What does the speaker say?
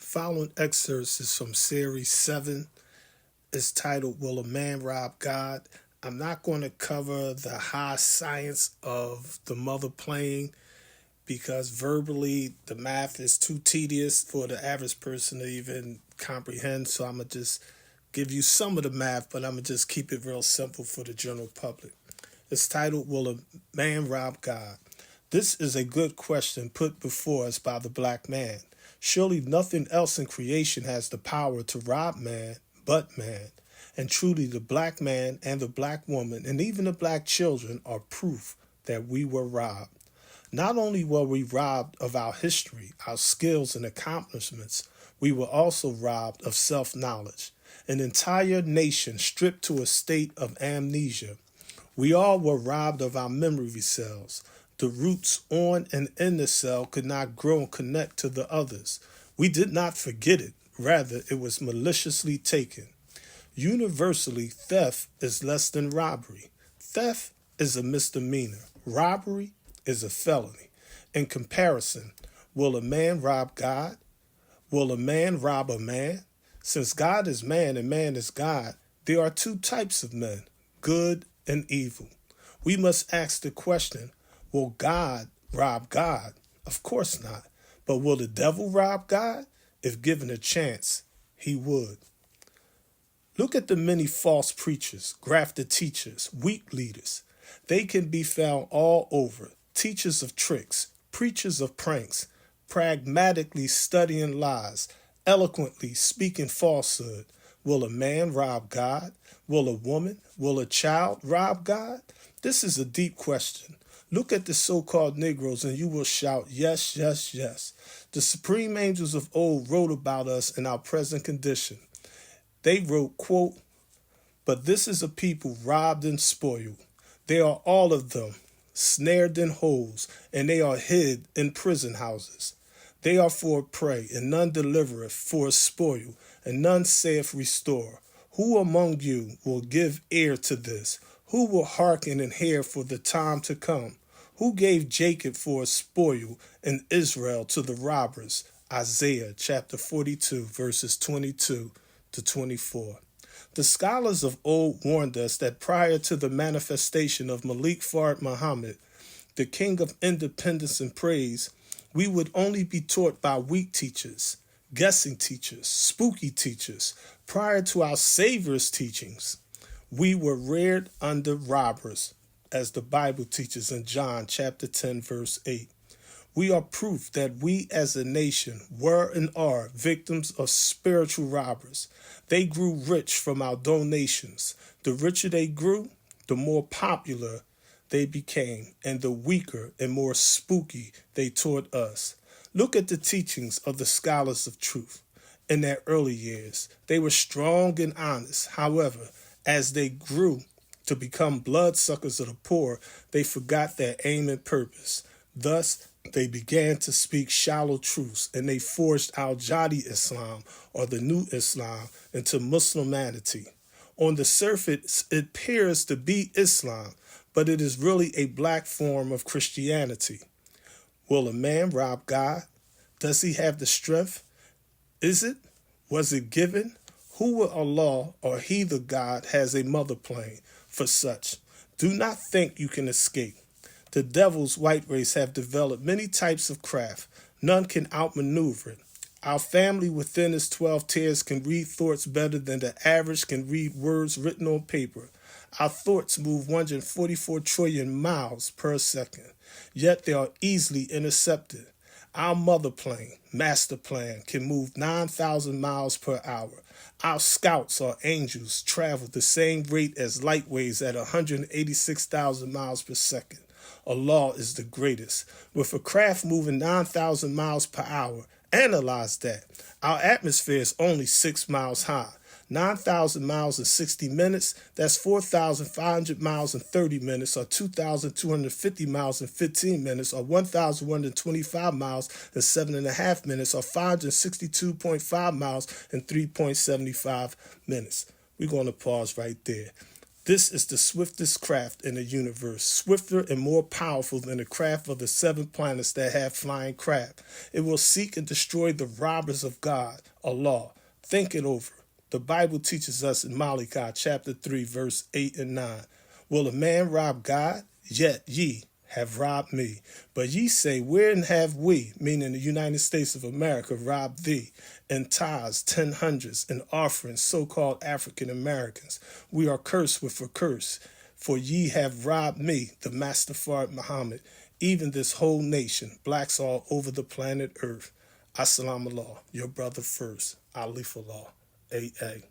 Following excerpts is from Series 7. It's titled, Will a Man Rob God? I'm not going to cover the high science of the mother plane because verbally the math is too tedious for the average person to even comprehend. So I'm going to just give you some of the math, but I'm going to just keep it real simple for the general public. It's titled, Will a Man Rob God? This is a good question put before us by the black man. Surely nothing else in creation has the power to rob man but man. And truly the black man and the black woman and even the black children are proof that we were robbed. Not only were we robbed of our history, our skills and accomplishments, we were also robbed of self-knowledge. An entire nation stripped to a state of amnesia. We all were robbed of our memory cells. The roots on and in the cell could not grow and connect to the others. We did not forget it. Rather, it was maliciously taken. Universally, theft is less than robbery. Theft is a misdemeanor. Robbery is a felony. In comparison, will a man rob God? Will a man rob a man? Since God is man and man is God, there are two types of men, good and evil. We must ask the question, will God rob God? Of course not. But will the devil rob God? If given a chance, he would. Look at the many false preachers, grafted teachers, weak leaders. They can be found all over. Teachers of tricks, preachers of pranks, pragmatically studying lies, eloquently speaking falsehood. Will a man rob God? Will a woman, will a child rob God? This is a deep question. Look at the so-called Negroes and you will shout, yes, yes, yes. The supreme angels of old wrote about us in our present condition. They wrote, quote, but this is a people robbed and spoiled. They are all of them snared in holes, and they are hid in prison houses. They are for a prey, and none delivereth, for a spoil, and none saith restore. Who among you will give ear to this? Who will hearken and hear for the time to come? Who gave Jacob for a spoil and Israel to the robbers? Isaiah chapter 42, verses 22 to 24. The scholars of old warned us that prior to the manifestation of Malik Fard Muhammad, the king of independence and praise, we would only be taught by weak teachers, guessing teachers, spooky teachers. Prior to our Savior's teachings, we were reared under robbers, as the Bible teaches in John chapter 10, verse 8. We are proof that we as a nation were and are victims of spiritual robbers. They grew rich from our donations. The richer they grew, the more popular they became, and the weaker and more spooky they taught us. Look at the teachings of the scholars of truth. In their early years, they were strong and honest. However, as they grew to become bloodsuckers of the poor, they forgot their aim and purpose. Thus, they began to speak shallow truths, and they forged al-Jadi Islam, or the new Islam, into Muslimanity. On the surface, it appears to be Islam, but it is really a black form of Christianity. Will a man rob God? Does he have the strength? Is it? Was it given? Who will Allah or he the God has a mother plane for such? Do not think you can escape. The devil's white race have developed many types of craft. None can outmaneuver it. Our family within its 12 tiers can read thoughts better than the average can read words written on paper. Our thoughts move 144 trillion miles per second, yet they are easily intercepted. Our mother plane, master plan, can move 9,000 miles per hour. Our scouts or angels travel the same rate as light waves at 186,000 miles per second. Allah is the greatest. With a craft moving 9,000 miles per hour, analyze that. Our atmosphere is only 6 miles high. 9,000 miles in 60 minutes, that's 4,500 miles in 30 minutes, or 2,250 miles in 15 minutes, or 1,125 miles in 7.5 minutes, or 562.5 miles in 3.75 minutes. We're going to pause right there. This is the swiftest craft in the universe, swifter and more powerful than the craft of the 7 planets that have flying craft. It will seek and destroy the robbers of God, Allah. Think it over. The Bible teaches us in Malachi chapter 3, verse 8 and 9. Will a man rob God? Yet ye have robbed me. But ye say, wherein have we, meaning the United States of America, robbed thee? In tithes, 10 hundreds, and offerings, so-called African Americans. We are cursed with a curse, for ye have robbed me, the Master Muhammad, even this whole nation, blacks all over the planet Earth. Assalamu alaikum, your brother first, Ali Fallah, AA.